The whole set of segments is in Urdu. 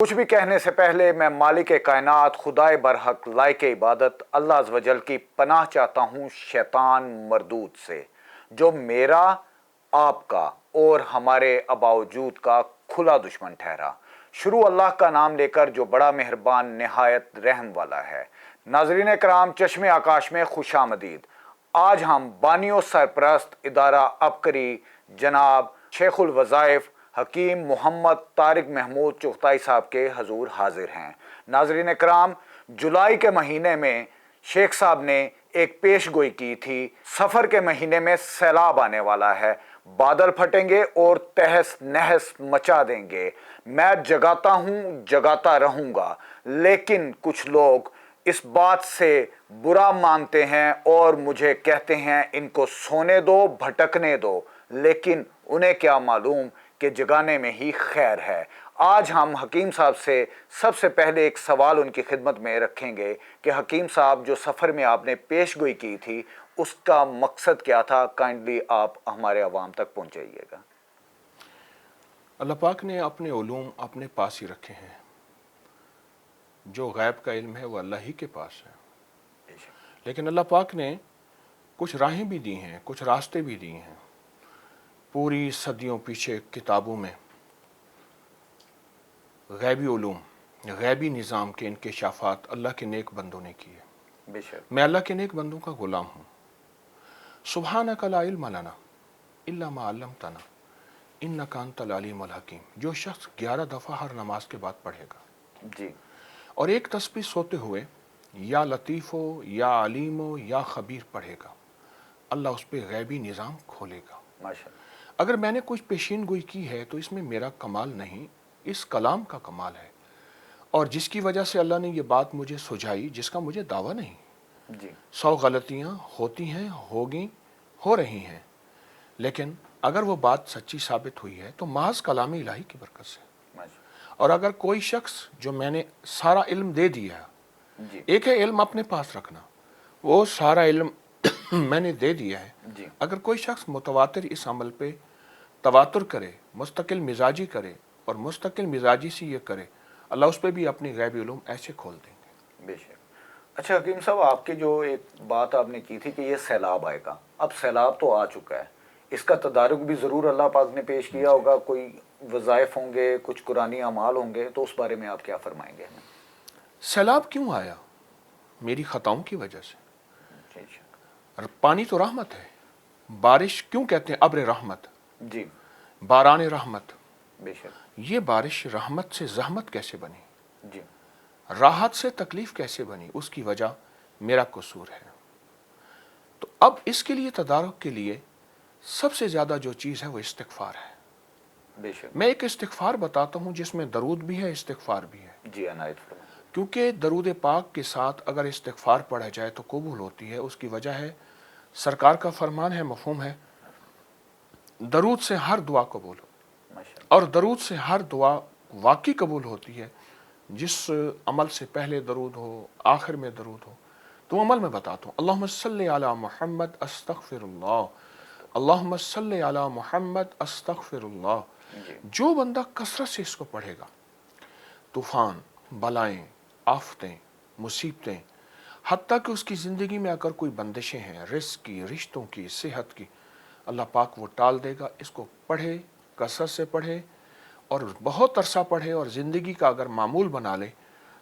کچھ بھی کہنے سے پہلے میں مالک کائنات خدائے برحق لائق عبادت اللہ عز و جل کی پناہ چاہتا ہوں شیطان مردود سے، جو میرا، آپ کا اور ہمارے آباء وجود کا کھلا دشمن ٹھہرا۔ شروع اللہ کا نام لے کر جو بڑا مہربان نہایت رحم والا ہے۔ ناظرین کرام، چشم آکاش میں خوش آمدید۔ آج ہم بانی و سرپرست ادارہ عبقری جناب شیخ الوظائف حکیم محمد طارق محمود چغتائی صاحب کے حضور حاضر ہیں۔ ناظرین کرام، جولائی کے مہینے میں شیخ صاحب نے ایک پیش گوئی کی تھی، سفر کے مہینے میں سیلاب آنے والا ہے، بادل پھٹیں گے اور تہس نہس مچا دیں گے۔ میں جگاتا ہوں، جگاتا رہوں گا، لیکن کچھ لوگ اس بات سے برا مانتے ہیں اور مجھے کہتے ہیں ان کو سونے دو، بھٹکنے دو، لیکن انہیں کیا معلوم کہ جگانے میں ہی خیر ہے۔ آج ہم حکیم صاحب سے سب سے پہلے ایک سوال ان کی خدمت میں رکھیں گے کہ حکیم صاحب، جو سفر میں آپ نے پیش گوئی کی تھی اس کا مقصد کیا تھا؟ کائنڈلی آپ ہمارے عوام تک پہنچائیے گا۔ اللہ پاک نے اپنے علوم اپنے پاس ہی رکھے ہیں۔ جو غیب کا علم ہے وہ اللہ ہی کے پاس ہے، لیکن اللہ پاک نے کچھ راہیں بھی دی ہیں، کچھ راستے بھی دیے ہیں۔ پوری صدیوں پیچھے کتابوں میں غیبی علوم، غیبی نظام کے انکشافات اللہ کے نیک بندوں نے کیے۔ بے شک۔ میں اللہ کے نیک بندوں کا غلام ہوں۔ سبحانک لا علم لنا الا ما علمتنا انک انت العلیم الحکیم، جو شخص 11 دفعہ ہر نماز کے بعد پڑھے گا جی۔ اور ایک تسبیح سوتے ہوئے یا لطیف ہو یا علیم ہو یا خبیر پڑھے گا، اللہ اس پہ غیبی نظام کھولے گا۔ ماشاءاللہ۔ اگر میں نے کچھ پیشین گوئی کی ہے تو اس میں میرا کمال نہیں، اس کلام کا کمال ہے، اور جس کی وجہ سے اللہ نے یہ بات مجھے سجائی جس کا مجھے دعویٰ نہیں۔ جی۔ 100 غلطیاں ہوتی ہیں، ہوگی، ہو رہی ہیں، لیکن اگر وہ بات سچی ثابت ہوئی ہے تو محض کلام الہی کی برکت سے۔ اور اگر کوئی شخص، جو میں نے سارا علم دے دیا، جی۔ ایک ہے علم اپنے پاس رکھنا، وہ سارا علم میں نے دے دیا ہے، جی۔ اگر کوئی شخص متواتر اس عمل پہ تواتر کرے، مستقل مزاجی کرے اور مستقل مزاجی سے یہ کرے، اللہ اس پہ بھی اپنی غیبی علوم ایسے کھول دیں گے۔ بے شک۔ اچھا حکیم صاحب، آپ کی جو ایک بات آپ نے کی تھی کہ یہ سیلاب آئے گا، اب سیلاب تو آ چکا ہے، اس کا تدارک بھی ضرور اللہ پاک نے پیش کیا ہوگا، کوئی وظائف ہوں گے، کچھ قرآنی اعمال ہوں گے، تو اس بارے میں آپ کیا فرمائیں گے ہمیں؟ سیلاب کیوں آیا؟ میری خطاؤں کی وجہ سے۔ بے شک۔ پانی تو رحمت ہے، بارش کیوں کہتے ہیں ابر رحمت، جی۔ باران رحمت؟ بے شک۔ یہ بارش رحمت سے زحمت کیسے بنی، جی۔ راحت سے تکلیف کیسے بنی؟ اس کی وجہ میرا قصور ہے۔ تو اب اس کے لیے تدارک کے لیے سب سے زیادہ جو چیز ہے وہ استغفار ہے۔ بے شک۔ میں ایک استغفار بتاتا ہوں جس میں درود بھی ہے، استغفار بھی ہے، جی عنایت فرمائیں۔ کیونکہ درود پاک کے ساتھ اگر استغفار پڑھا جائے تو قبول ہوتی ہے۔ اس کی وجہ ہے، سرکار کا فرمان ہے، مفہوم ہے، درود سے ہر دعا قبول ہو، ماشاءاللہ۔ اور درود سے ہر دعا واقعی قبول ہوتی ہے۔ جس عمل سے پہلے درود ہو، آخر میں درود ہو، تو عمل میں بتاتا ہوں۔ اللہم صلی علی محمد استغفر اللہ، اللہم صلی علی محمد استغفر اللہ۔ جی۔ جو بندہ کثرت سے اس کو پڑھے گا، طوفان، بلائیں، آفتیں، مصیبتیں، حتیٰ کہ اس کی زندگی میں اگر کوئی بندشیں ہیں، رزق کی، رشتوں کی، صحت کی، اللہ پاک وہ ٹال دے گا۔ اس کو پڑھے، کثرت سے پڑھے اور بہت عرصہ پڑھے، اور زندگی کا اگر معمول بنا لے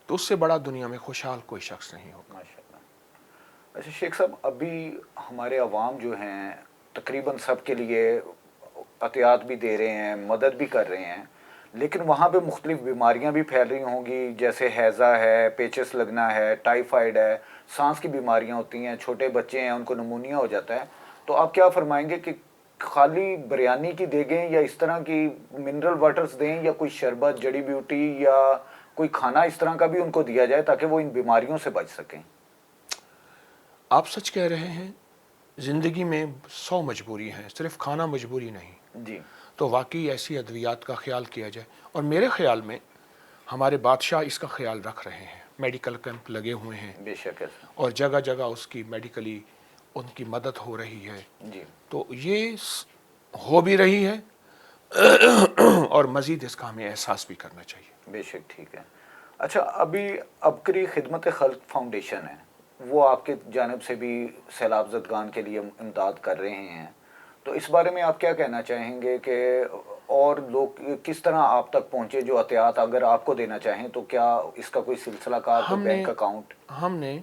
تو اس سے بڑا دنیا میں خوشحال کوئی شخص نہیں ہوگا۔ ماشاءاللہ۔ اچھا شیخ صاحب، ابھی ہمارے عوام جو ہیں تقریباً سب کے لیے عطیات بھی دے رہے ہیں، مدد بھی کر رہے ہیں، لیکن وہاں پہ مختلف بیماریاں بھی پھیل رہی ہوں گی، جیسے ہیضہ ہے، پیچس لگنا ہے، ٹائیفائڈ ہے، سانس کی بیماریاں ہوتی ہیں، چھوٹے بچے ہیں ان کو نمونیا ہو جاتا ہے، تو آپ کیا فرمائیں گے کہ خالی بریانی کی دیگیں یا اس طرح کی منرل واٹرز دیں، یا کوئی شربت، جڑی بیوٹی یا کوئی کھانا اس طرح کا بھی ان کو دیا جائے تاکہ وہ ان بیماریوں سے بچ سکیں؟ آپ سچ کہہ رہے ہیں، زندگی میں 100 مجبوری ہیں، صرف کھانا مجبوری نہیں۔ جی۔ تو واقعی ایسی ادویات کا خیال کیا جائے، اور میرے خیال میں ہمارے بادشاہ اس کا خیال رکھ رہے ہیں، میڈیکل کیمپ لگے ہوئے ہیں، بے شک ہے۔ اور جگہ جگہ اس کی میڈیکلی ان کی مدد ہو رہی ہے۔ جی۔ تو یہ ہو بھی رہی ہے، اور مزید اس کا ہمیں احساس بھی کرنا چاہیے۔ بے شک ٹھیک ہے. اچھا ابھی عبقری خدمت خلق فاؤنڈیشن ہے وہ آپ کے جانب سے بھی سیلاب زدگان کے لیے امداد کر رہے ہیں تو اس بارے میں آپ کیا کہنا چاہیں گے کہ اور لوگ کس طرح آپ تک پہنچے جو احتیاط اگر آپ کو دینا چاہیں تو کیا اس کا کوئی سلسلہ کار کوئی بینک اکاؤنٹ؟ ہم نے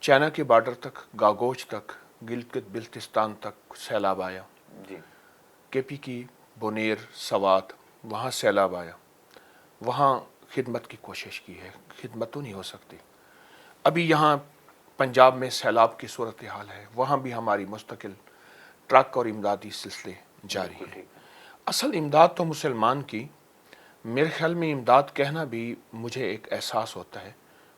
چائنا کے بارڈر تک، گاگوچ تک، گلگت بلتستان تک سیلاب آیا. جی کے پی کی بونیر سوات وہاں سیلاب آیا، وہاں خدمت کی کوشش کی ہے. خدمت تو نہیں ہو سکتی. ابھی یہاں پنجاب میں سیلاب کی صورتحال ہے، وہاں بھی ہماری مستقل ٹرک اور امدادی سلسلے جاری بالکل ہیں. ٹھیک ہے. اصل امداد تو مسلمان کی، میرے خیال میں امداد کہنا بھی مجھے ایک احساس ہوتا ہے،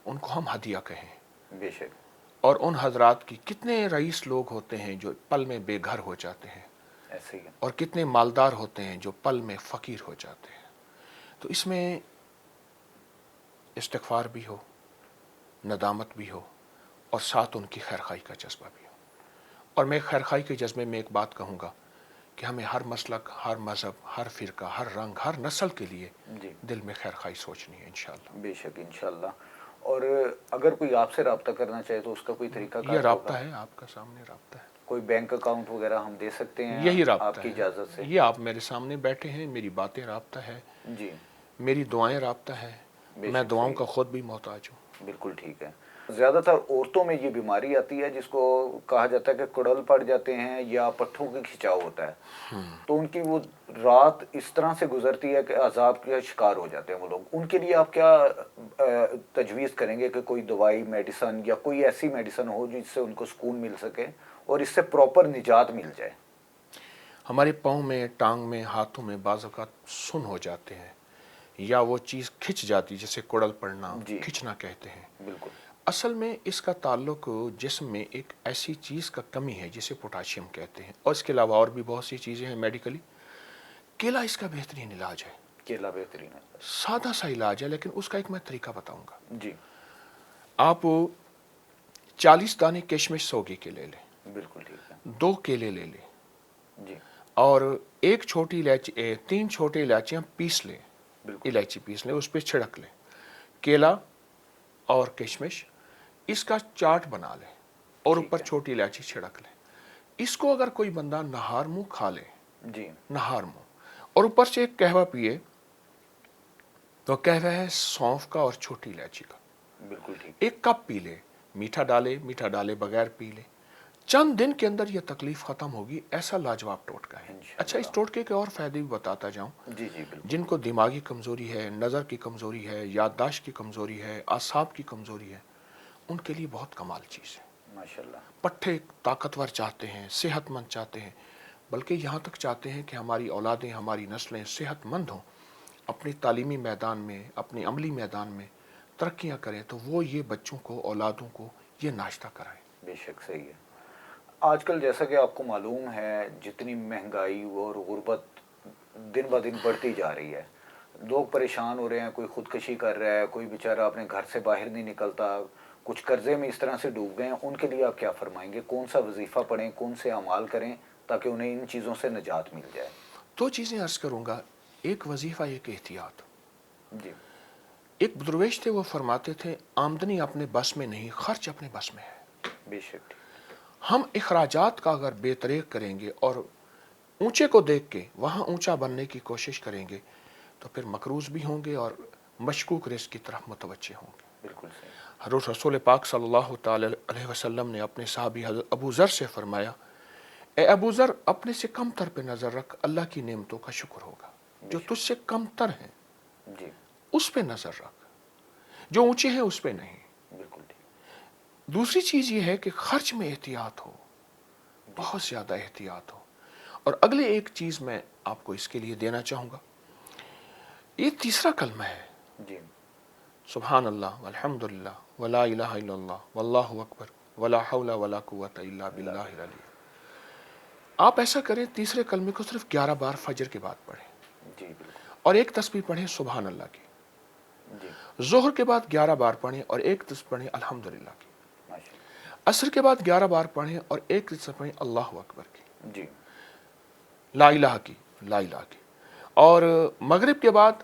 ان کو ہم ہدیہ کہیں. بے شک. اور ان حضرات کی کتنے رئیس لوگ ہوتے ہیں جو پل میں بے گھر ہو جاتے ہیں، ایسے ہی ہے. اور کتنے مالدار ہوتے ہیں جو پل میں فقیر ہو جاتے ہیں. تو اس میں استغفار بھی ہو، ندامت بھی ہو، اور ساتھ ان کی خیرخواہی کا جذبہ بھی ہو. اور میں خیرخواہی کے جذبے میں ایک بات کہوں گا کہ ہمیں ہر مسلک، ہر مذہب، ہر فرقہ، ہر رنگ، ہر نسل کے لیے جی دل میں خیرخواہی سوچنی ہے انشاءاللہ. بے شک انشاءاللہ. اور اگر کوئی آپ سے رابطہ کرنا چاہے تو اس کا کوئی طریقہ یہ کار رابطہ ہوگا؟ ہے، آپ کا سامنے رابطہ ہے. کوئی بینک اکاؤنٹ وغیرہ ہم دے سکتے ہیں یہی رابطہ آپ کی ہے، اجازت سے؟ یہ آپ میرے سامنے بیٹھے ہیں، میری باتیں رابطہ ہے، جی میری دعائیں رابطہ ہے. بے میں شک دعاؤں صحیح کا خود بھی محتاج ہوں. بالکل ٹھیک ہے. زیادہ تر عورتوں میں یہ بیماری آتی ہے جس کو کہا جاتا ہے کہ کڑل پڑ جاتے ہیں یا پٹھوں کی کھچاؤ ہوتا ہے تو ان کی وہ رات اس طرح سے گزرتی ہے کہ عذاب کا شکار ہو جاتے ہیں وہ لوگ. ان کے لیے آپ کیا تجویز کریں گے کہ کوئی دوائی میڈیسن یا کوئی ایسی میڈیسن ہو جس سے ان کو سکون مل سکے اور اس سے پراپر نجات مل جائے؟ ہمارے پاؤں میں، ٹانگ میں، ہاتھوں میں بعض اوقات سن ہو جاتے ہیں، یا وہ چیز کھچ جاتی جسے کڑل پڑنا، جی کھچنا کہتے ہیں. بالکل. اصل میں اس کا تعلق جسم میں ایک ایسی چیز کا کمی ہے جسے پوٹاشیم کہتے ہیں، اور اس کے علاوہ اور بھی بہت سی چیزیں ہیں میڈیکلی. کیلا اس کا بہترین علاج ہے. کیلا بہترین ہے. سادہ سا علاج ہے، لیکن اس کا ایک میں طریقہ بتاؤں گا. جی آپ 40 دانے کشمش سوگی کے لے لیں، بالکل ٹھیک ہے. 2 کیلے لے لیں، جی اور 1 چھوٹی الائچی، 3 چھوٹی الائچیاں پیس لیں، بالکل. الائچی پیس لیں، اس پہ چھڑک لیں. کیلا اور کشمش، اس کا چاٹ بنا لیں اور ٹھیک اوپر ہے. چھوٹی الائچی چھڑک لیں. اس کو اگر کوئی بندہ نہار منہ کھا لے، جی نہار منہ، اور اوپر سے ایک قہوہ پیے، تو قہوہ ہے سونف کا اور چھوٹی الائچی کا. بالکل ٹھیک. 1 کپ پی لے، میٹھا ڈالے بغیر پی لے. چند دن کے اندر یہ تکلیف ختم ہوگی. ایسا لاجواب ٹوٹکا ہے. اچھا، اس ٹوٹکے کے اور فائدے بھی بتاتا جاؤں. جی جی بالکل. جن کو دماغی کمزوری ہے، نظر کی کمزوری ہے، یادداشت کی کمزوری ہے، اعصاب کی کمزوری ہے، ان کے لیے بہت کمال چیز ہے. ماشاءاللہ. پٹھے طاقتور چاہتے ہیں، صحت مند چاہتے ہیں، بلکہ یہاں تک چاہتے ہیں کہ ہماری اولادیں، ہماری نسلیں صحت مند ہوں، اپنی تعلیمی میدان میں، اپنی عملی میدان میں ترقیاں کریں، تو وہ یہ بچوں کو، اولادوں کو یہ ناشتہ کرائیں. بے شک صحیح ہے. آج کل جیسا کہ آپ کو معلوم ہے جتنی مہنگائی اور غربت دن بہ دن بڑھتی جا رہی ہے، لوگ پریشان ہو رہے ہیں، کوئی خودکشی کر رہا ہے، کوئی بیچارہ اپنے گھر سے باہر نہیں نکلتا، کچھ قرضے میں اس طرح سے ڈوب گئے ہیں. ان کے لیے آپ کیا فرمائیں گے؟ کون سا وظیفہ پڑھیں، کون سے اعمال کریں تاکہ انہیں ان چیزوں سے نجات مل جائے؟ 2 چیزیں عرض کروں گا. ایک وظیفہ، ایک احتیاط. جی ایک درویش تھے، وہ فرماتے تھے آمدنی اپنے بس میں نہیں، خرچ اپنے بس میں ہے. بے شک. ہم اخراجات کا اگر بے طریق کریں گے اور اونچے کو دیکھ کے وہاں اونچا بننے کی کوشش کریں گے، تو پھر مقروض بھی ہوں گے اور مشکوک رزق کی طرف متوجہ ہوں گے. بالکل صحیح. حضرت رسول پاک صلی اللہ تعالی علیہ وسلم نے اپنے صحابی حضرت ابو ذر سے فرمایا، اے ابو ذر، اپنے سے کم تر پہ نظر رکھ، اللہ کی نعمتوں کا شکر ہوگا. جو تجھ سے کم تر ہیں جی اس پہ نظر رکھ، جو اونچے ہیں اس پہ نہیں. بالکل ٹھیک. دوسری چیز یہ ہے کہ خرچ میں احتیاط ہو، بہت زیادہ احتیاط ہو. اور اگلے ایک چیز میں آپ کو اس کے لیے دینا چاہوں گا، یہ تیسرا کلمہ ہے، جی سبحان اللہ والحمد للہ ولا الہ الا اللہ واللہ اکبر ولا حول ولا قوت الا باللہ العلی. آپ ایسا کریں، تیسرے کلمے کو صرف 11 بار فجر کے بعد پڑھیں، جی بالکل. اور ایک تسبیح پڑھیں سبحان اللہ کی. جی ظہر کے بعد 11 بار پڑھیں اور ایک تسبیح پڑھیں الحمدللہ کی. ماشاء عصر کے بعد 11 بار پڑھیں اور ایک تسبیح پڑھیں اللہ اکبر کی، اللہ. جی لا الہ کی، لا الہ کی. اور مغرب کے بعد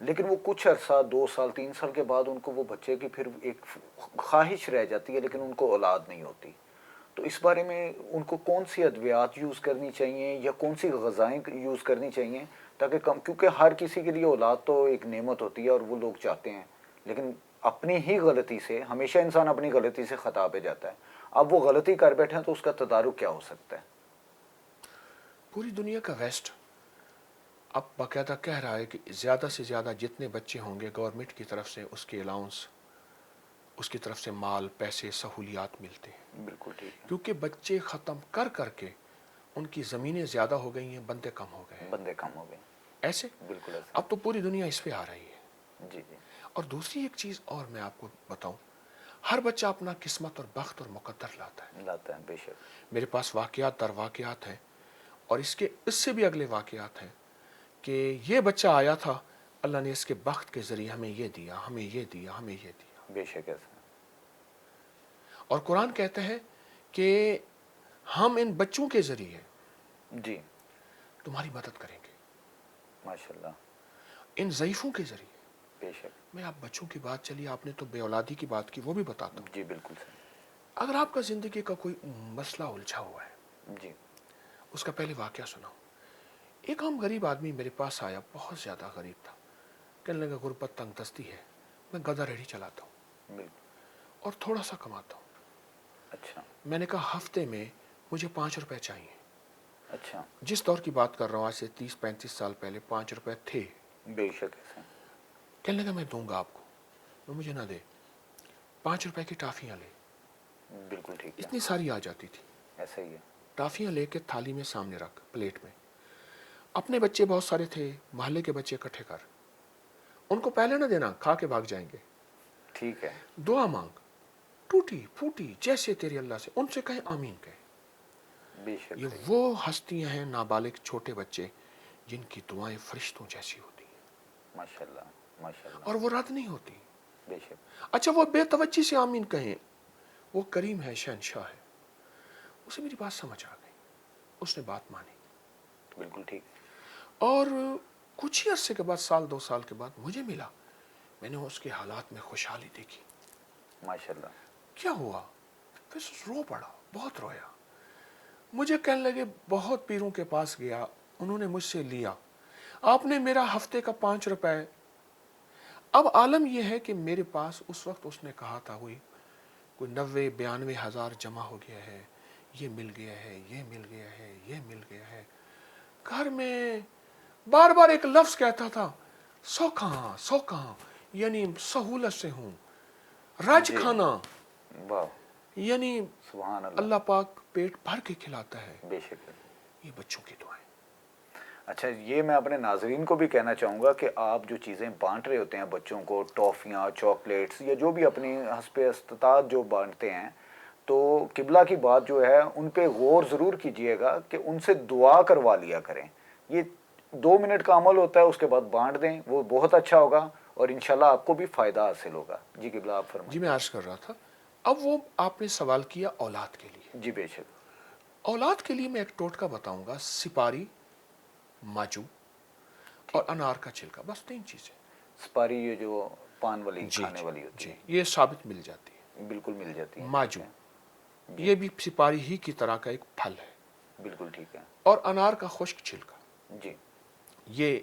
لیکن وہ کچھ عرصہ 2 سال 3 سال کے بعد ان کو وہ بچے کی پھر ایک خواہش رہ جاتی ہے، لیکن ان کو اولاد نہیں ہوتی. تو اس بارے میں ان کو کون سی ادویات یوز کرنی چاہیے یا کون سی غذائیں یوز کرنی چاہیے تاکہ کیونکہ ہر کسی کے لیے اولاد تو ایک نعمت ہوتی ہے اور وہ لوگ چاہتے ہیں، لیکن اپنی ہی غلطی سے ہمیشہ انسان اپنی غلطی سے خطا پہ جاتا ہے. اب وہ غلطی کر بیٹھے ہیں تو اس کا تدارک کیا ہو سکتا ہے؟ پوری دنیا کا ویسٹ اب باقاعدہ کہہ رہا ہے کہ زیادہ سے زیادہ جتنے بچے ہوں گے گورنمنٹ کی طرف سے اس کے الاؤنس، اس کی طرف سے مال، پیسے، سہولیات ملتے ہیں. بالکل ٹھیک ہے. کیونکہ بچے ختم کر کر کے ان کی زمینیں زیادہ ہو گئی ہیں، بندے کم ہو گئے ہیں. بندے کم ہو گئے. ایسے بالکل ایسا. اب تو پوری دنیا اس پہ آ رہی ہے. جی جی. اور دوسری ایک چیز اور میں آپ کو بتاؤں، ہر بچہ اپنا قسمت اور بخت اور مقدر لاتا ہے. لاتا ہے بے شک. میرے پاس واقعات در واقعات ہیں، اور اس سے بھی اگلے واقعات ہیں کہ یہ بچہ آیا تھا، اللہ نے اس کے بخت کے ذریعے ہمیں یہ دیا، ہمیں یہ دیا، ہمیں یہ دیا. بے شک ایسا. اور قرآن کہتا ہے کہ ہم ان بچوں کے ذریعے جی. تمہاری مدد کریں گے، ماشاء اللہ. ان ضعیفوں کے ذریعے. بے شک. میں آپ بچوں کی بات چلی، آپ نے تو بے اولادی کی بات کی، وہ بھی بتاتا ہوں. جی بالکل صحیح. اگر آپ کا زندگی کا کوئی مسئلہ الجھا ہوا ہے، جی. اس کا پہلے واقعہ سناؤ. ایک عام غریب آدمی میرے پاس آیا، بہت زیادہ غریب تھا. کہنے لگا غربت تنگ دستی ہے، میں گدھا ریڑھی چلاتا ہوں بالکل. اور تھوڑا سا کماتا ہوں. اچھا. میں نے کہا ہفتے میں مجھے 5 روپے چاہیے. اچھا. جس دور کی بات کر رہا ہوں، آج سے 30-35 سال پہلے 5 روپے تھے. بے شک ایسا. کہنے لگا میں دوں گا آپ کو. وہ مجھے نہ دے، 5 روپے کی ٹافیاں لے. بالکل ٹھیک ہے. اتنی ساری آ جاتی تھی. ایسا ہی ہے. ٹافیاں لے کے تھالی میں سامنے رکھ، پلیٹ میں. اپنے بچے بہت سارے تھے، محلے کے بچے اکٹھے کر، ان کو پہلے نہ دینا، کھا کے بھاگ جائیں گے. ٹھیک ہے. دعا مانگ، ٹوٹی پھوٹی جیسے تیری اللہ سے، ان سے کہیں آمین کہیں. بے شک. یہ وہ ہستیاں ہیں، نابالغ چھوٹے بچے، جن کی دعائیں فرشتوں جیسی ہوتی ہیں ماشاء اللہ. ماشاء اللہ. اور وہ رد نہیں ہوتی. بے شک. اچھا وہ بے توجہ سے آمین کہیں، وہ کریم ہے، شہنشاہ ہے. اسے میری بات سمجھ آ گئی، اس نے بات مانی. بالکل ٹھیک. اور کچھ ہی عرصے کے بعد، 1-2 سال کے بعد مجھے ملا. میں نے اس کے حالات میں خوشحالی دیکھی. ماشاء اللہ. کیا ہوا؟ پھر رو پڑا، بہت رویا. مجھے کہنے لگے بہت پیروں کے پاس گیا، انہوں نے مجھ سے لیا، آپ نے میرا ہفتے کا 5 روپے. اب عالم یہ ہے کہ میرے پاس اس وقت اس نے کہا تھا کوئی 90-92 ہزار جمع ہو گیا ہے، یہ مل گیا ہے، یہ مل گیا ہے، یہ مل گیا ہے. گھر میں بار بار ایک لفظ کہتا تھا، سو کہاں، یعنی سہولت سے ہوں، رج جی. کھانا، واہ. یعنی سبحان اللہ. اللہ پاک پیٹ بھر کے کھلاتا ہے. بے شک. یہ بچوں کی دعائیں. اچھا، یہ میں اپنے ناظرین کو بھی کہنا چاہوں گا کہ آپ جو چیزیں بانٹ رہے ہوتے ہیں بچوں کو، ٹافیاں، چاکلیٹس یا جو بھی اپنی حسب استطاعت جو بانٹتے ہیں، تو قبلہ کی بات جو ہے ان پہ غور ضرور کیجئے گا کہ ان سے دعا کروا لیا کریں. یہ 2 منٹ کا عمل ہوتا ہے، اس کے بعد بانٹ دیں، وہ بہت اچھا ہوگا اور انشاءاللہ آپ کو بھی فائدہ حاصل ہوگا. جی قبلہ آپ فرمائیں. جی میں عرض کر رہا تھا، اب وہ آپ نے سوال کیا اولاد کے لیے. جی بے شک. اولاد کے لیے میں ایک ٹوٹکا بتاؤں گا، سپاری، ماجو اور انار کا چھلکا، بس 3 چیزیں. سپاری یہ جو پان والی جی کھانے جی والی ہوتی جی ہے. یہ ثابت مل جاتی ہے. بالکل مل جاتی ہیں. ماجو، ٹھیک ہے. یہ بھی سپاری ہی کی طرح کا ایک پھل ہے. بالکل ٹھیک ہے. اور انار کا خشک چھلکا، جی. یہ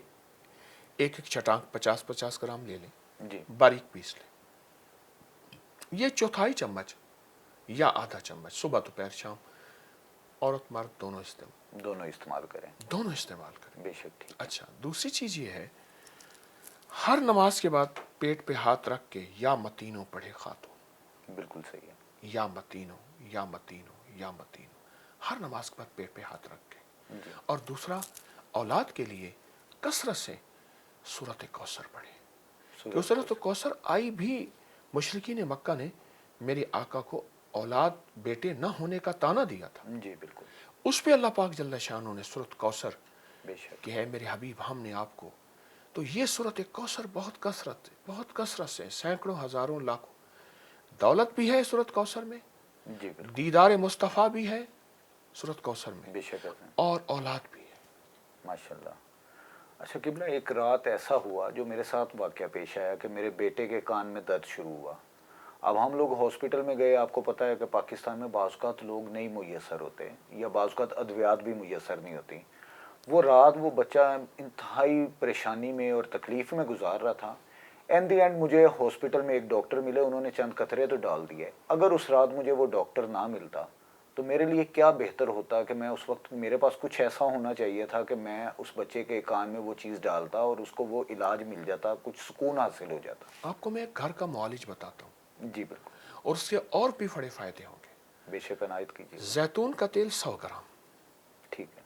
ایک چٹانک 50-50 گرام لے لیں، جی. باریک پیس لیں. یہ 1/4 چمچ یا آدھا چمچ صبح دوپہر شام، عورت مرد دونوں استعمال کریں. استعمال کریں. بے شک. ٹھیک ہے. اچھا دوسری چیز یہ ہے، ہر نماز کے بعد پیٹ پہ ہاتھ رکھ کے یا متینوں پڑھے خاتون. بالکل صحیح ہے. یا متینوں، یا متینوں، یا متینوں، ہر نماز کے بعد پیٹ پہ ہاتھ رکھ کے. جی. اور دوسرا، اولاد کے لیے کثرت سے سورۃ کوثر پڑھیں. کہ سورۃ کوثر آئی بھی مشرکین مکہ نے میرے آقا کو اولاد بیٹے نہ ہونے کا تانا دیا تھا. جی بالکل. اس پہ اللہ پاک جل شانہ نے سورۃ کوثر بے شک. کہ ہے میرے حبیب ہم نے آپ کو. تو یہ سورۃ کوثر بہت کثرت سے سینکڑوں ہزاروں لاکھوں، دولت بھی ہے سورۃ کوثر میں، جی بالکل. دیدار مصطفیٰ بھی ہے سورۃ کوثر میں، بے شک. اور اولاد بھی ہے. ماشاء اللہ. اچھا قبلہ، ایک رات ایسا ہوا جو میرے ساتھ واقعہ پیش آیا کہ میرے بیٹے کے کان میں درد شروع ہوا. اب ہم لوگ ہاسپٹل میں گئے. آپ کو پتہ ہے کہ پاکستان میں بعض اوقات لوگ نہیں میسر ہوتے یا بعض اوقات ادویات بھی میسر نہیں ہوتی. وہ رات وہ بچہ انتہائی پریشانی میں اور تکلیف میں گزار رہا تھا. این دی اینڈ مجھے ہاسپٹل میں ایک ڈاکٹر ملے. انہوں نے چند قطرے تو ڈال دیے. اگر اس رات مجھے وہ ڈاکٹر نہ ملتا تو میرے لیے کیا بہتر ہوتا کہ میں اس وقت میرے پاس کچھ ایسا ہونا چاہیے تھا کہ میں اس بچے کے کان میں وہ چیز ڈالتا اور اس کو وہ علاج مل جاتا, کچھ سکون حاصل ہو جاتا. آپ کو میں ایک گھر کا معالج بتاتا ہوں, جی بالکل, اور اس سے اور بھی بڑے فائدے ہوں گے. بے شک عنایت کیجیے. زیتون کا تیل 100 گرام, ٹھیک ہے.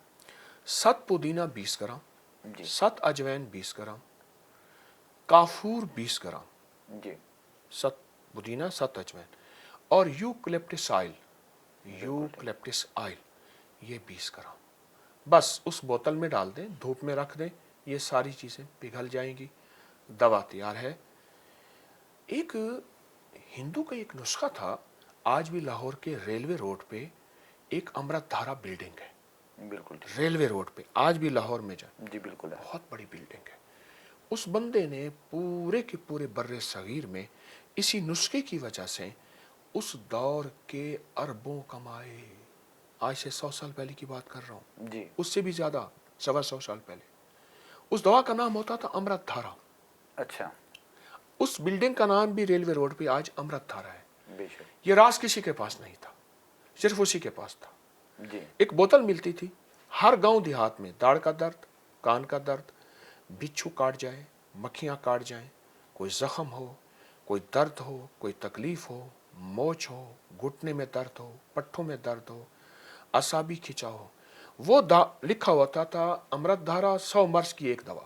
7 پودینہ 20 گرام, جی 7 اجوین 20 گرام, کافور 20 گرام, جی 7 پودینہ 7 اجوین, اور یوکلپٹس آئل, یوکلپٹس آئل یہ 20 گرام. بس اس بوتل میں ڈال دیں, دھوپ میں رکھ دیں, یہ ساری چیزیں پگھل جائیں گی, دوا تیار ہے. ایک ہندو کا ایک نسخہ تھا. آج بھی لاہور کے ریلوے روڈ پہ ایک امرت دھارا بلڈنگ ہے, بالکل ٹھیک. ریلوے روڈ پہ آج بھی لاہور میں جائیں, جی بالکل ہے. بہت بڑی بلڈنگ ہے. اس بندے نے پورے کے پورے بر صغیر میں اسی نسخے کی وجہ سے اس دور کے اربوں کمائے. آج سے 100 سال پہلے کی بات کر رہا ہوں, جی اس سے بھی زیادہ, 125 سال پہلے. اس دوا کا نام ہوتا تھا امرت دھارا. اچھا, اس بلڈنگ کا نام بھی ریلوے روڈ پہ آج امرت دھارا ہے. بے شک. یہ راز کسی کے پاس نہیں تھا, صرف اسی کے پاس تھا. جی ایک بوتل ملتی تھی. ہر گاؤں دیہات میں داڑھ کا درد, کان کا درد, بچھو کاٹ جائے, مکھیاں کاٹ جائیں, کوئی زخم ہو, کوئی درد ہو, کوئی تکلیف ہو, موچ ہو, گھٹنے میں درد ہو, پٹھوں میں درد ہو, اعصابی کھچا ہو, وہ لکھا ہوتا تھا امرت دھارا 100 مرض کی ایک دوا.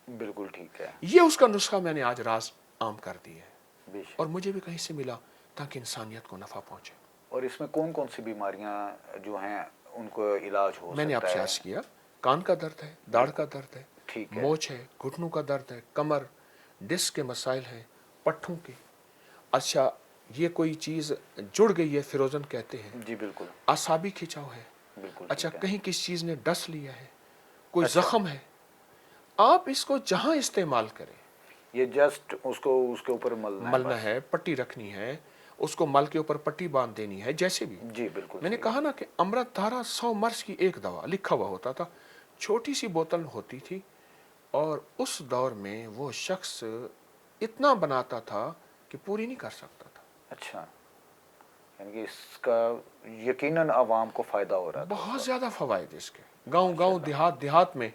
بالکل ٹھیک ہے. یہ اس کا نسخہ میں نے آج راز عام کر دی ہے, بے اور شک. مجھے بھی کہیں سے ملا تاکہ انسانیت کو نفع پہنچے. اور اس میں کون کون سی بیماریاں جو ہیں ان کو علاج ہو میں نے آپ سکتا سے ہے؟ عرض کیا, کان کا درد ہے, داڑھ کا درد ہے, ٹھیک ہے. موچ ہے, گھٹنوں کا درد ہے, کمر, ڈسک کے مسائل ہیں, پٹھوں کے. اچھا, یہ کوئی چیز جڑ گئی ہے, فروزن کہتے ہیں, جی بالکل. اعصابی کھچاؤ ہے. بالکل اچھا, ٹھیک ہے. کہیں کس چیز نے ڈس لیا ہے, کوئی اچھا. زخم ہے, آپ اس کو جہاں استعمال کریں. یہ جسٹ اس کے اوپر ملنا ہے ملنا بس. ہے, پٹی رکھنی ہے, اس کو مل کے اوپر پٹی باندھ دینی ہے, جیسے بھی. جی بالکل میں نے صحیح. کہا نا کہ امرت دھارا 100 مرض کی ایک دوا لکھا ہوا ہوتا تھا. چھوٹی سی بوتل ہوتی تھی, اور اس دور میں وہ شخص اتنا بناتا تھا کہ پوری نہیں کر سکتا تھا. اچھا, یعنی کہ اس کا یقیناً عوام کو فائدہ ہو رہا تھا اس بہت وقت. زیادہ فوائد اس کے. گاؤں ماشاء گاؤں, اللہ. دیہات دیہات میں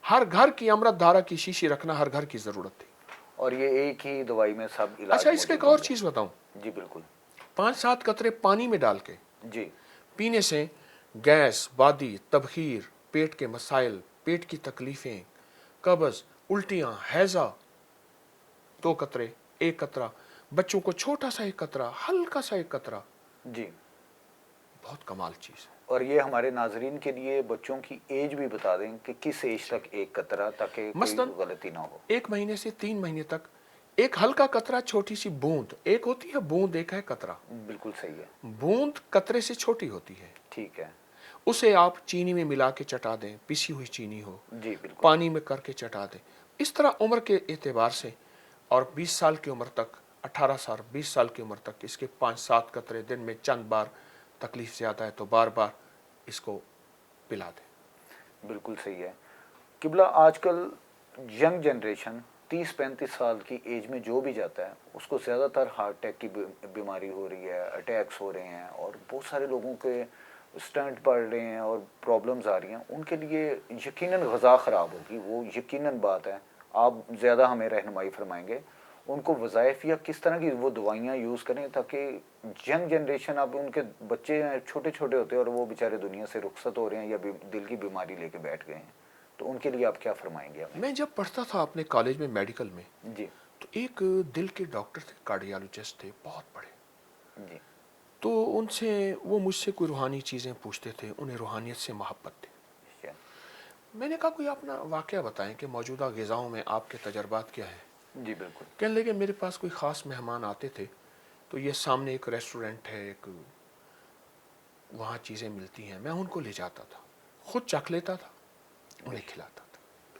ہر گھر کی امرت دھارا کی شیشی رکھنا ہر گھر کی ضرورت تھی. اور یہ ایک ہی دوائی میں سب علاج اچھا, اس کے موجود ایک اور ہوں گے. چیز بتاؤں. جی بالکل. 5-7 قطرے پانی میں ڈال کے جی پینے سے گیس, وادی, تبخیر, پیٹ کے مسائل, پیٹ کی تکلیفیں, قبض, الٹیاں, ہیضہ, 2 قطرے, 1 قطرہ, بچوں کو چھوٹا سا 1 قطرہ, ہلکا سا 1 قطرہ, جی. بہت کمال چیز ہے. اور یہ ہمارے ناظرین کے لیے بچوں کی ایج بھی بتا دیں کہ کس ایج تک 1 قطرہ, تاکہ کوئی مثلاً غلطی نہ ہو. 1 مہینے سے 3 مہینے تک ایک ہلکا قطرہ, چھوٹی سی بوند, ایک ہوتی ہے بوند, ایک ہے قطرہ. بالکل صحیح ہے. بوند قطرے سے چھوٹی ہوتی ہے, ٹھیک ہے. اسے آپ چینی میں ملا کے چٹا دیں, پسی ہوئی چینی ہو, جی بالکل. پانی میں کر کے چٹا دیں. اس طرح عمر کے اعتبار سے, اور 20 سال کی عمر تک, 18 سال, 20 سال کی عمر تک اس کے 5-7 قطرے دن میں چند بار, تکلیف زیادہ ہے تو بار بار اس کو پلا دیں. بالکل صحیح ہے. قبلہ, آج کل ینگ جنریشن 30-35 سال کی ایج میں جو بھی جاتا ہے اس کو زیادہ تر ہارٹ اٹیک کی بیماری ہو رہی ہے, اٹیکس ہو رہے ہیں, اور بہت سارے لوگوں کے اسٹنٹ پڑ رہے ہیں اور پرابلمز آ رہی ہیں. ان کے لیے یقیناً غذا خراب ہوگی, وہ یقیناً بات ہے. آپ زیادہ ہمیں رہنمائی فرمائیں گے. ان کو وظائف یا کس طرح کی وہ دوائیاں یوز کریں تاکہ ینگ جنریشن, اب ان کے بچے چھوٹے چھوٹے ہوتے ہیں اور وہ بیچارے دنیا سے رخصت ہو رہے ہیں یا دل کی بیماری لے کے بیٹھ گئے ہیں, تو ان کے لیے آپ کیا فرمائیں گے ہمیں؟ میں جب پڑھتا تھا اپنے کالج میں میڈیکل میں, جی تو ایک دل کے ڈاکٹر تھے, کارڈیالوجسٹ تھے, بہت بڑے. جی. تو ان سے, وہ مجھ سے کوئی روحانی چیزیں پوچھتے تھے, انہیں روحانیت سے محبت تھی. کیا؟ میں نے کہا کوئی اپنا واقعہ بتائیں کہ موجودہ غذاؤں میں آپ کے تجربات کیا ہیں. جی بالکل. کہنے لگے میرے پاس کوئی خاص مہمان آتے تھے, تو یہ سامنے ایک ریسٹورنٹ ہے, ایک وہاں چیزیں ملتی ہیں, میں ان کو لے جاتا تھا, خود چکھ لیتا تھا, انہیں کھلاتا تھا.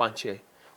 5-6,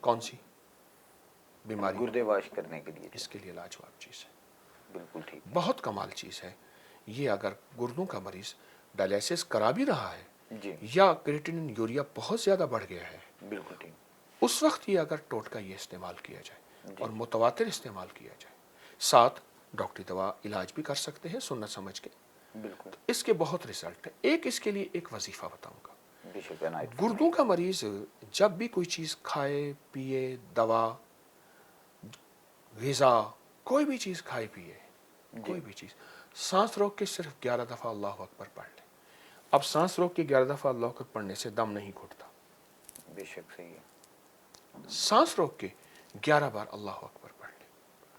کون سی بیماری؟ گردے واش کرنے کے لیے. اس کے لیے لاجواب چیز ہے، بالکل ٹھیک. بہت کمال چیز ہے یہ. اگر گردوں کا مریض ڈائلیسس کرا بھی رہا ہے جی یا کریٹینن یوریا بہت زیادہ بڑھ گیا ہے، بالکل ٹھیک. اس وقت یہ اگر ٹوٹکا یہ استعمال کیا جائے جی. اور متواتر استعمال کیا جائے، ساتھ ڈاکٹری دوا علاج بھی کر سکتے ہیں سننا سمجھ کے، بالکل. اس کے بہت رزلٹ ہیں. ایک اس کے لیے ایک وظیفہ بتاؤں گا. بے شک عنایت گردوں کا مریض جب بھی کوئی چیز کھائے پیے، دوا غذا کوئی بھی چیز کھائے پیے، کوئی بھی چیز، سانس روک کے صرف 11 دفعہ اللہ اکبر پڑھ لے. اب سانس روک کے 11 دفعہ اللہ اکبر پڑھنے سے دم نہیں گھٹتا. بے شک صحیح ہے. سانس روک کے 11 بار اللہ اکبر پڑھ لے.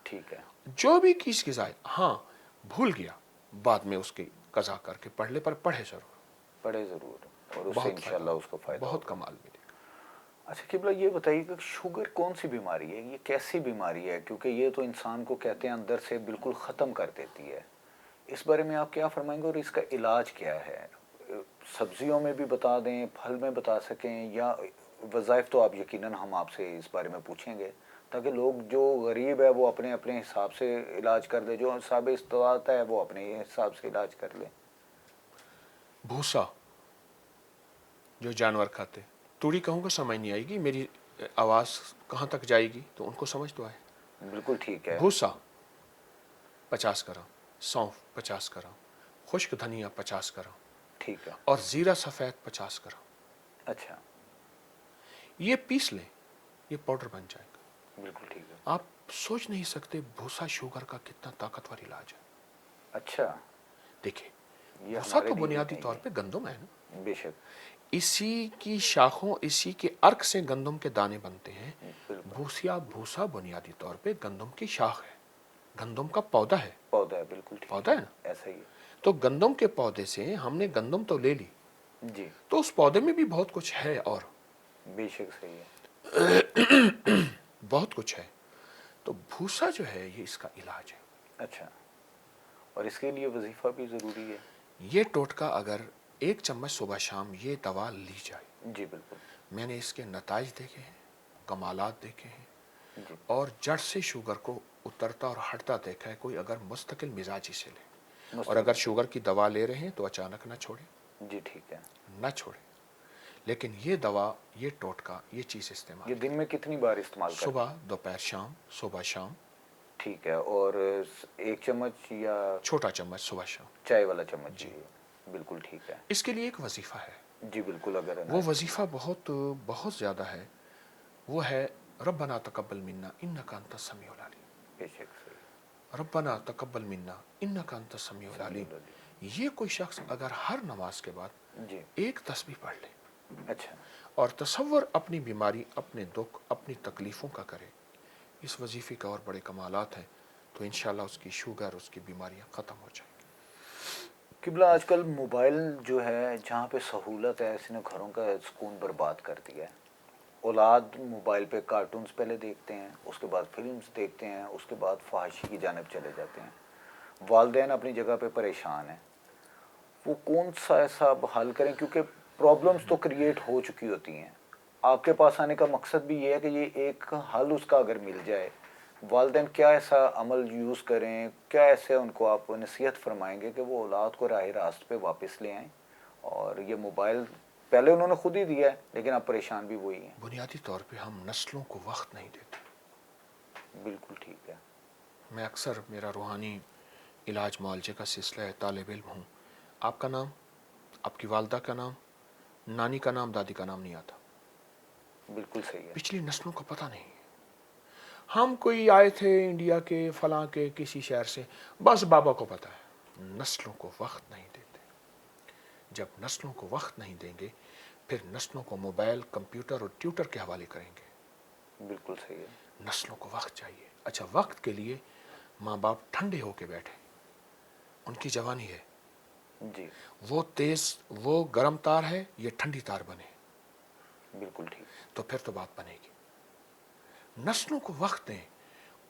ٹھیک ہے. جو بھی چیز کی ذائقہ، ہاں بھول گیا بعد میں اس کی قضا کر کے پڑھ لے، پر پڑھے ضرور. پڑھے ضرور اور اس سے بہت انشاءاللہ اس کو فائدہ بہت ہوگا. کمال ملے گا. اچھا قبلہ یہ بتائیے کہ شوگر کون سی بیماری ہے؟ یہ کیسی بیماری ہے؟ کیونکہ یہ تو انسان کو کہتے ہیں اندر سے بالکل ختم کر دیتی ہے. اس بارے میں آپ کیا فرمائیں گے اور اس کا علاج کیا ہے؟ سبزیوں میں بھی بتا دیں، پھل میں بتا سکیں، یا وظائف تو آپ یقیناً ہم آپ سے اس بارے میں پوچھیں گے تاکہ لوگ جو غریب ہے وہ اپنے اپنے حساب سے علاج کر لے، جو صاحب استطاعت ہے وہ اپنے حساب سے علاج کر لے. بھوسا جو جانور کھاتے، توڑی کہوں گا سمجھ نہیں آئے گی، میری آواز کہاں تک جائے گی تو ان کو سمجھ تو آئے. بالکل ٹھیک ہے. بھوسا 50 گرام، سونف 50 گرام، خشک دھنیا 50 گرام ٹھیک ہے. اور زیرہ سفید 50 گرام. اچھا. یہ پیس لیں، یہ پاؤڈر بن جائے گا. بالکل ٹھیک ہے. آپ سوچ نہیں سکتے بھوسا شوگر کا کتنا طاقتور علاج ہے. اچھا. دیکھیں یہ بھوسا ہمارے تو لیے بنیادی نہیں طور ہے. پہ گندم ہے نا، بے شک. اسی کی شاخوں، اسی کے ارک سے گندم کے دانے بنتے ہیں. بالکل. بھوسا بنیادی طور پہ گندم کی شاخ ہے، گندم کا پودا ہے. پودا ہے. بالکل ٹھیک پودا ہے. ہے نا. ایسا ہی ہے. تو گندم کے پودے سے ہم نے گندم تو لے لی، جی. تو اس پودے میں بھی بہت کچھ ہے اور بے شک صحیح ہے. بہت کچھ ہے. تو بھوسا جو ہے یہ اس کا علاج ہے. اچھا. اور اس کے لیے وظیفہ بھی ضروری ہے؟ یہ ٹوٹکا اگر 1 چمچ صبح شام یہ دوا لی جائے، جی بالکل. میں نے اس کے نتائج دیکھے ہیں، کمالات دیکھے ہیں، جی. اور جڑ سے شوگر کو اترتا اور ہٹتا دیکھا ہے. کوئی اگر مستقل مزاجی سے لے اور اگر شوگر کی دوا لے رہے ہیں تو اچانک نہ چھوڑیں، جی ٹھیک ہے. نہ چھوڑیں. لیکن یہ دوا، یہ ٹوٹکا، یہ چیز استعمال یہ دن میں کتنی بار استعمال کریں؟ صبح دوپہر شام، صبح شام. ٹھیک ہے. اور 1 چمچ یا چھوٹا چمچ صبح شام. چائے والا چمچ؟ جی. بالکل ٹھیک ہے. اس کے لیے ایک وظیفہ ہے. جی بالکل. اگر وہ وظیفہ بہت بہت زیادہ ہے. وہ ہے ربنا تقبل منا انک انت السمیع العلیم. بے شک صحیح. ربنا تقبل منا انک انت السمیع العلیم. یہ کوئی شخص اگر ہر نماز کے بعد جی. ایک تسبیح پڑھ لے اچھا. اور تصور اپنی بیماری، اپنے دکھ، اپنی تکلیفوں کا کرے، اس وظیفے کا اور بڑے کمالات ہیں. تو انشاءاللہ اس کی شوگر، اس کی بیماریاں ختم ہو جائیں گی. قبلہ آج کل موبائل جو ہے جہاں پہ سہولت ہے اس نے گھروں کا سکون برباد کر دیا ہے. اولاد موبائل پہ کارٹونز پہلے دیکھتے ہیں، اس کے بعد فلمز دیکھتے ہیں، اس کے بعد فحاشی کی جانب چلے جاتے ہیں. والدین اپنی جگہ پہ پریشان ہیں. وہ کون سا ایسا حل کریں؟ کیونکہ پرابلمز تو کریٹ ہو چکی ہوتی ہیں. آپ کے پاس آنے کا مقصد بھی یہ ہے کہ یہ ایک حل اس کا اگر مل جائے. والدین کیا ایسا عمل یوز کریں، کیا ایسے ان کو آپ نصیحت فرمائیں گے کہ وہ اولاد کو راہ راست پہ واپس لے آئیں؟ اور یہ موبائل پہلے انہوں نے خود ہی دیا ہے لیکن اب پریشان بھی وہی ہیں. بنیادی طور پہ ہم نسلوں کو وقت نہیں دیتے. بالکل ٹھیک ہے. میں اکثر، میرا روحانی علاج معالجے کا سلسلہ ہے، طالب علم ہوں. آپ کا نام، آپ کی والدہ کا نام، نانی کا نام، دادی کا نام نہیں آتا. بالکل صحیح ہے. پچھلی نسلوں کو پتہ نہیں ہے. ہم کوئی آئے تھے انڈیا کے فلاں کے کسی شہر سے، بس بابا کو پتہ ہے. نسلوں کو وقت نہیں دیتے. جب نسلوں کو وقت نہیں دیں گے پھر نسلوں کو موبائل، کمپیوٹر اور ٹیوٹر کے حوالے کریں گے. بالکل صحیح ہے. نسلوں کو وقت چاہیے. اچھا، وقت کے لیے ماں باپ ٹھنڈے ہو کے بیٹھے، ان کی جوانی ہے، جی. وہ تیز، وہ گرم تار ہے، یہ ٹھنڈی تار بنے، بالکل ٹھیک. تو پھر تو بات بنے گی. نسلوں کو وقت دیں،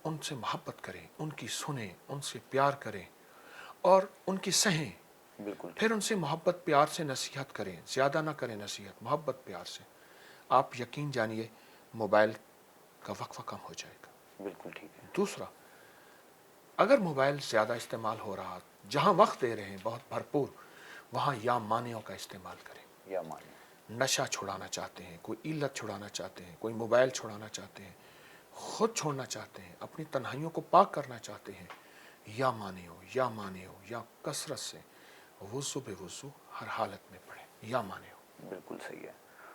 ان سے محبت کریں، ان کی سنیں، ان سے پیار کریں اور ان کی سہیں. بالکل پھر ان سے محبت پیار سے نصیحت کریں, زیادہ نہ کریں نصیحت, محبت پیار سے. آپ یقین جانیے موبائل کا وقفہ کم ہو جائے گا. بالکل ٹھیک ہے. دوسرا, اگر موبائل زیادہ استعمال ہو رہا, جہاں وقت دے رہے ہیں بہت بھرپور, وہاں یا مانعوں کا استعمال کریں. یا مانے. نشہ چھڑانا چاہتے ہیں, کوئی علت چھڑانا چاہتے ہیں, کوئی موبائل چھڑانا چاہتے ہیں, خود چھوڑنا چاہتے ہیں, اپنی تنہائیوں کو پاک کرنا چاہتے ہیں, یا مانے ہو یا کثرت سے وضو بے وضو ہر حالت میں پڑھیں, یا مانے ہو. بالکل صحیح ہے.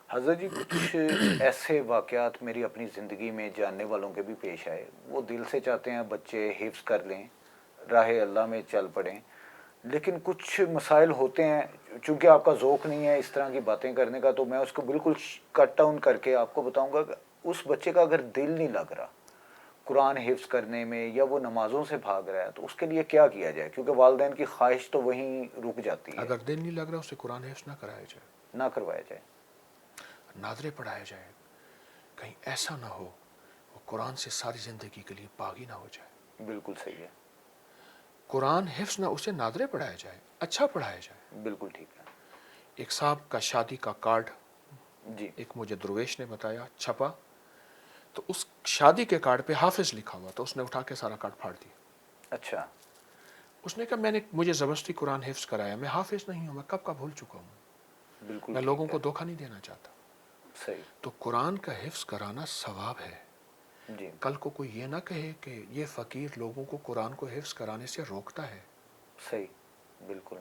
حضرت جی کچھ ایسے واقعات میری اپنی زندگی میں جاننے والوں کے بھی پیش آئے. وہ دل سے چاہتے ہیں بچے حفظ کر لیں, راہ اللہ میں چل پڑیں, لیکن کچھ مسائل ہوتے ہیں, چونکہ آپ کا ذوق نہیں ہے اس طرح کی باتیں کرنے کا, تو میں اس کو بالکل کٹ ڈاؤن کر کے آپ کو بتاؤں گا کہ اس بچے کا اگر دل نہیں لگ رہا قرآن حفظ کرنے میں, یا وہ نمازوں سے بھاگ رہا ہے, تو اس کے لیے کیا کیا جائے, کیونکہ والدین کی خواہش تو وہیں رک جاتی ہے. اگر دل نہیں لگ رہا اسے قرآن حفظ نہ کرایا جائے, نہ کروایا جائے. نادرے پڑھایا جائے. کہیں ایسا نہ ہو وہ قرآن سے ساری زندگی کے لیے باغی نہ ہو جائے. بالکل صحیح ہے. قرآن حفظ نہ, اسے نادرے پڑھایا جائے, اچھا پڑھایا جائے. بالکل ٹھیک ہے. ایک صاحب کا شادی کا کارڈ جی. ایک مجھے درویش نے بتایا, چھپا, تو اس شادی کے کارڈ پہ حافظ لکھا ہوا, تو اس نے اٹھا کے سارا کارڈ پھاڑ دیا. اچھا. اس نے کہا مجھے زبردستی قرآن حفظ کرایا, میں حافظ نہیں ہوں, میں کب کا بھول چکا ہوں, بالکل میں ٹھیک لوگوں ہے. کو دھوکہ نہیں دینا چاہتا. صحیح. تو قرآن کا حفظ کرانا ثواب ہے. جی. کل کو کوئی یہ نہ کہے کہ یہ فقیر لوگوں کو قرآن کو حفظ کرانے سے روکتا ہے. صحیح. بالکل.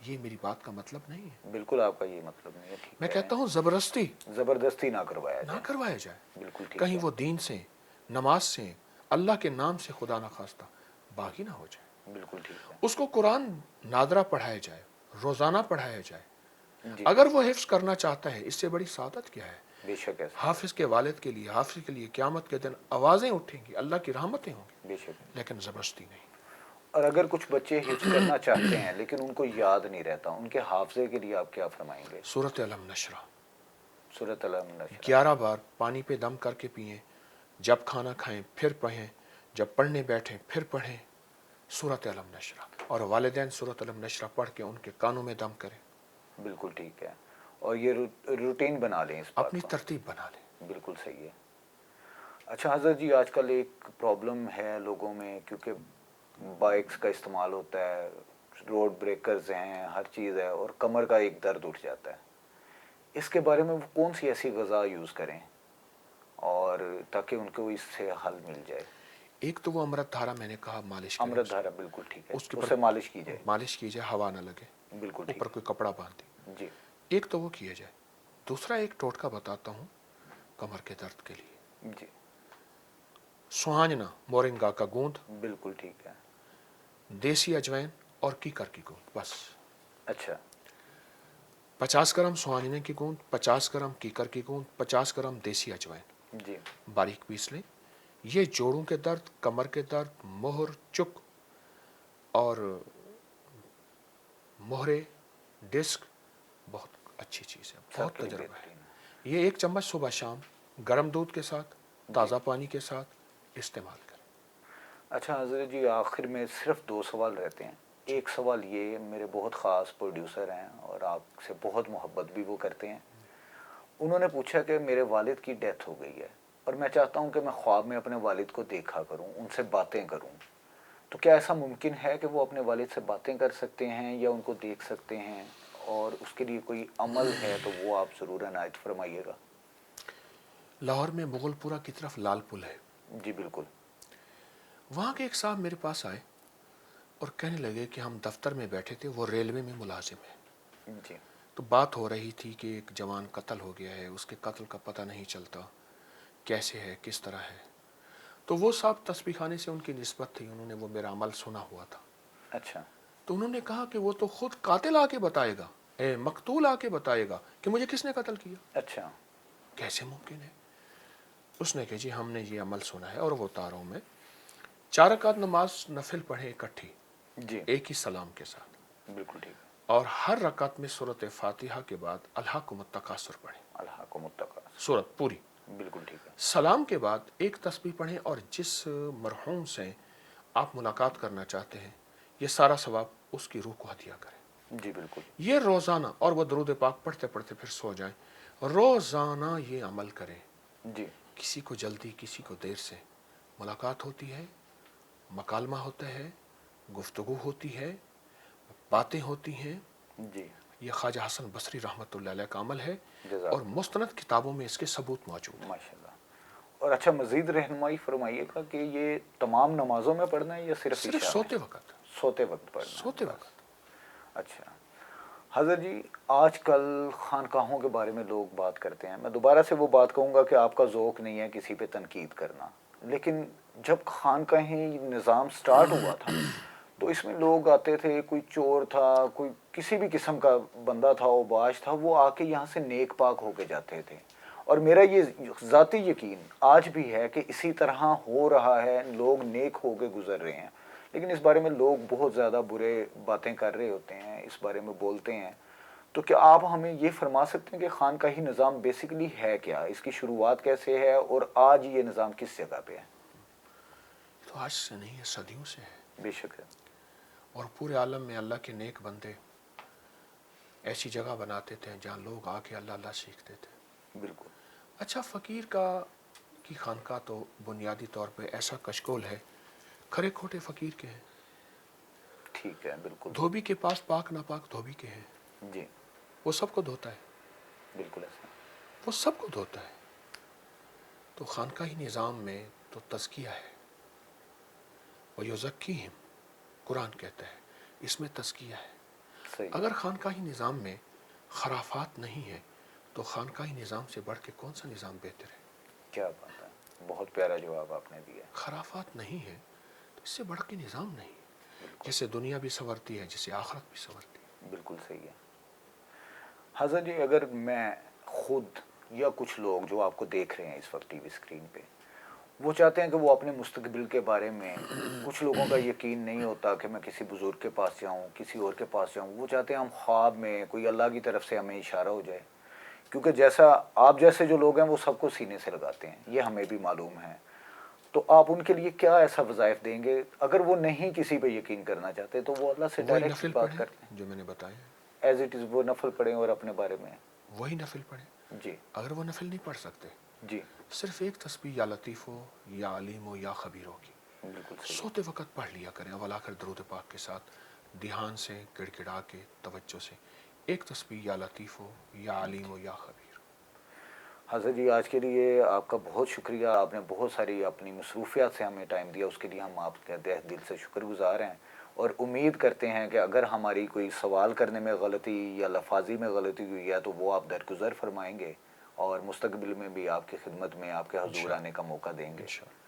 یہ میری بات کا مطلب نہیں ہے. بالکل آپ کا یہ مطلب نہیں ہے. ٹھیک میں ہے. کہتا ہوں زبردستی زبردستی نہ کروایا نہ جائے. کروایا جائے. بالکل ٹھیک کہیں ہے. وہ دین سے, نماز سے, اللہ کے نام سے خدا نہ خواستہ باغی نہ ہو جائے. بالکل ٹھیک ہے. اس کو قرآن نادرہ پڑھایا جائے, روزانہ پڑھایا جائے. جی. اگر وہ حفظ کرنا چاہتا ہے, اس سے بڑی سعادت کیا ہے. بے شک ایسا. حافظ کے والد کے لیے, حافظ کے لیے قیامت کے دن آوازیں اٹھیں گی, اللہ کی رحمتیں ہوں گی, بے شک. لیکن زبردستی نہیں. اور اگر کچھ بچے حفظ کرنا چاہتے ہیں لیکن ان کو یاد نہیں رہتا, ان کے حافظے کے لیے آپ کیا فرمائیں گے؟ سورۃ علم نشرہ سورۃ الم نشرہ 11 بار پانی پہ دم کر کے پئیں, جب کھانا کھائیں پھر پڑھیں, جب پڑھنے بیٹھیں پھر پڑھیں. سورۃ علم نشرہ, اور والدین سورۃ علم نشرہ پڑھ کے ان کے کانوں میں دم کریں. بالکل ٹھیک ہے. اور یہ روٹین بنا لیں اس بات اپنی کو. ترتیب بنا لیں. بالکل صحیح ہے. اچھا حضرت جی, آج کل ایک پرابلم ہے لوگوں میں, کیونکہ بائکس کا استعمال ہوتا ہے, روڈ بریکرز ہیں, ہر چیز ہے, اور کمر کا ایک درد اٹھ جاتا ہے. اس کے بارے میں وہ کون سی ایسی غذا یوز کریں اور تاکہ ان کو اس سے حل مل جائے؟ ایک تو وہ امرت دھارا میں نے کہا, مالش کریں. امرت دھارا. بالکل ٹھیک ہے. اس کے اس سے مالش کی جائے. مالش کی جائے, ہوا نہ لگے, بالکل اوپر ٹھیک کوئی کپڑا باندھ دے. ہے. جی. ایک تو وہ کیا جائے. دوسرا ایک ٹوٹکا بتاتا ہوں کمر کے درد کے لیے. جی. سوہانجنا مورنگا کا گوند, بالکل ٹھیک ہے. دیسی اجوائن اور کیکر کی گوند, بس. اچھا. 50 گرام سوہانجنے کی گوند, 50 گرام کیکر کی گوند, 50 گرام دیسی اجوائن جی. باریک پیس لیں. یہ جوڑوں کے درد, کمر کے درد, مہر, چک اور مہرے, ڈسک, بہت اچھی چیز ہے, بہت تجربہ ہے. یہ 1 چمچ صبح شام گرم دودھ کے ساتھ, تازہ پانی کے ساتھ استعمال کریں. اچھا حضرت جی, آخر میں صرف 2 سوال رہتے ہیں. ایک سوال یہ, میرے بہت خاص پروڈیوسر ہیں اور آپ سے بہت محبت بھی وہ کرتے ہیں. انہوں نے پوچھا کہ میرے والد کی ڈیتھ ہو گئی ہے اور میں چاہتا ہوں کہ میں خواب میں اپنے والد کو دیکھا کروں, ان سے باتیں کروں. تو کیا ایسا ممکن ہے کہ وہ اپنے والد سے باتیں کر سکتے ہیں یا ان کو دیکھ سکتے ہیں؟ اور اس کے لیے کوئی عمل ہے تو وہ آپ ضرور عنایت فرمائیے گا. لاہور میں مغل پورہ کی طرف لال پل ہے. جی بالکل. وہاں کے ایک صاحب میرے پاس آئے اور کہنے لگے کہ ہم دفتر میں بیٹھے تھے, وہ ریلوے میں ملازم ہیں. جی. تو بات ہو رہی تھی کہ ایک جوان قتل ہو گیا ہے, اس کے قتل کا پتہ نہیں چلتا, کیسے ہے, کس طرح ہے. تو وہ صاحب تسبیح خانے سے ان کی نسبت تھی, انہوں نے وہ میرا عمل سنا ہوا تھا. اچھا. تو انہوں نے کہا کہ وہ تو خود قاتل آ کے بتائے گا, مقتول آ کے بتائے گا کہ مجھے کس نے قتل کیا. اچھا. کیسے ممکن ہے؟ اس نے کہا جی ہم نے یہ عمل سنا ہے, اور وہ تاروں میں 4 رکعت نماز نفل پڑھیں اکٹھی, جی. ایک ہی سلام کے ساتھ, بالکل ٹھیک ہے. اور ہر رکعت میں سورۃ فاتحہ کے بعد الحاکم التکاثر پڑھیں, الحاکم التکاثر. سورت پوری. بالکل ٹھیک ہے. سلام کے بعد ایک تسبیح پڑھیں, اور جس مرحوم سے آپ ملاقات کرنا چاہتے ہیں یہ سارا ثواب اس کی روح کو ہدیہ کریں. جی بالکل. یہ روزانہ، اور وہ درود پاک پڑھتے پڑھتے پھر سو جائیں، روزانہ یہ عمل کریں. جی کسی کو جلدی، کسی کو دیر سے ملاقات ہوتی ہے، مکالمہ ہوتا ہے، گفتگو ہوتی ہے، باتیں ہوتی ہیں. جی یہ خواجہ حسن بصری رحمۃ اللہ علیہ کا عمل ہے، اور جزاک مستند کتابوں میں اس کے ثبوت موجود ہیں. ماشاء اللہ. اور اچھا مزید رہنمائی فرمائیے گا کہ یہ تمام نمازوں میں پڑھنا ہے یا صرف صرف عشاء میں؟ سوتے وقت، سوتے وقت پڑھنا سوتے ہے بس. وقت. اچھا حضرت جی، آج کل خانقاہوں کے بارے میں لوگ بات کرتے ہیں. میں دوبارہ سے وہ بات کہوں گا کہ آپ کا ذوق نہیں ہے کسی پہ تنقید کرنا، لیکن جب خانقاہیں نظام سٹارٹ ہوا تھا تو اس میں لوگ آتے تھے، کوئی چور تھا، کوئی کسی بھی قسم کا بندہ تھا، اوباش تھا، وہ آ کے یہاں سے نیک پاک ہو کے جاتے تھے. اور میرا یہ ذاتی یقین آج بھی ہے کہ اسی طرح ہو رہا ہے، لوگ نیک ہو کے گزر رہے ہیں. لیکن اس بارے میں لوگ بہت زیادہ برے باتیں کر رہے ہوتے ہیں، اس بارے میں بولتے ہیں. تو کیا آپ ہمیں یہ فرما سکتے ہیں کہ خانقاہی نظام بیسیکلی ہے کیا، اس کی شروعات کیسے ہے، اور آج یہ نظام کس جگہ پہ ہے؟ تو آج سے نہیں ہے، صدیوں سے ہے. بے شک ہے. اور پورے عالم میں اللہ کے نیک بندے ایسی جگہ بناتے تھے جہاں لوگ آ کے اللہ اللہ سیکھتے تھے. بالکل. اچھا، فقیر کی خانقاہ تو بنیادی طور پہ ایسا کشکول ہے، کھرے کھوٹے فقیر کے ہیں. ٹھیک ہے. بالکل. دھوبی کے پاس پاک ناپاک دھوبی کے ہیں، جی وہ سب کو دھوتا ہے، بالکل ایسا. وہ سب کو دھوتا ہے. تو خانقاہی نظام میں تو تزکیہ ہے. وَيُزَكِّيهِمْ، قرآن کہتا ہے اس میں تزکیہ ہے. صحیح. اگر خانقاہی نظام میں خرافات نہیں ہے تو خانقاہی نظام سے بڑھ کے کون سا نظام بہتر ہے؟ کیا بات ہے، بہت پیارا جواب آپ نے دیا. خرافات نہیں ہے تو اس سے بڑھ کے نظام نہیں. بالکل جسے دنیا بھی سنورتی ہے، جسے آخرت بھی سنورتی ہے. بالکل صحیح ہے. حضرت جی، اگر میں خود یا کچھ لوگ جو آپ کو دیکھ رہے ہیں اس وقت ٹی وی اسکرین پہ، وہ چاہتے ہیں کہ وہ اپنے مستقبل کے بارے میں، کچھ لوگوں کا یقین نہیں ہوتا کہ میں کسی بزرگ کے پاس جاؤں، کسی اور کے پاس جاؤں. وہ چاہتے ہیں ہم خواب میں کوئی اللہ کی طرف سے ہمیں اشارہ ہو جائے، کیونکہ جیسا آپ جیسے جو لوگ ہیں وہ سب کو سینے سے لگاتے ہیں، یہ ہمیں بھی معلوم ہے. تو آپ ان کے لیے کیا ایسا وظائف دیں گے اگر وہ نہیں کسی پہ یقین کرنا چاہتے تو وہ اللہ سے وہی ڈائریکٹ نفل بات پڑھیں کرتے ہیں؟ جو میں نے بتایا، ایز اٹ از وہ نفل پڑھیں اور اپنے بارے میں. وہی نفل پڑھیں. جی اگر وہ نفل نہیں پڑھ سکتے، جی صرف ایک تسبیح یا لطیف ہو یا علیم ہو یا خبیر ہو کی بالکل صحیح. سوتے وقت پڑھ لیا کریں، اول آخر درود پاک کے ساتھ دھیان سے، گڑ گڑا کے، توجہ سے. ایک تسبیح یا لطیف ہو یا علیم ہو یا خبیر. حضرت جی، آج کے لیے آپ کا بہت شکریہ. آپ نے بہت ساری اپنی مصروفیات سے ہمیں ٹائم دیا، اس کے لیے ہم آپ کے دل سے شکر گزار ہیں. اور امید کرتے ہیں کہ اگر ہماری کوئی سوال کرنے میں غلطی یا لفاظی میں غلطی ہوئی ہے تو وہ آپ درگزر فرمائیں گے، اور مستقبل میں بھی آپ کی خدمت میں آپ کے حضور انشاءاللہ، آنے کا موقع دیں گے. انشاءاللہ.